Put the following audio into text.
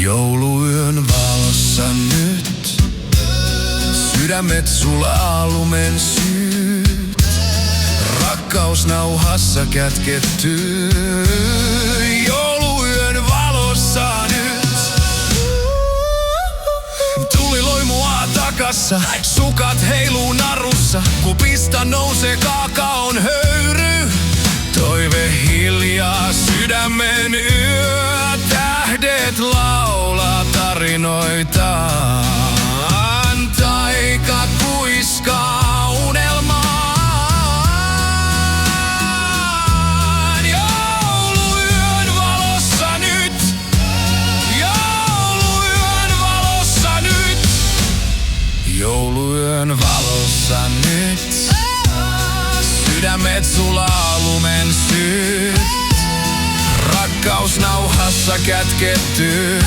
Jouluyön valossa nyt sydämet sulaa lumen syyt. Rakkaus nauhassa kätketty. Jouluyön valossa nyt tuli loi mua takassa. Sukat heiluu narussa, kupista nousee kaakaon höyry. Toive hiljaa sydämen yö. Tähdet laulaa tarinoitaan. Taika kuiskaa unelmaan. Jouluyön valossa nyt. Jouluyön valossa nyt. Jouluyön valossa nyt. Sydämet sulaa lumen syyt. Rakkaus nauhassa kätketty.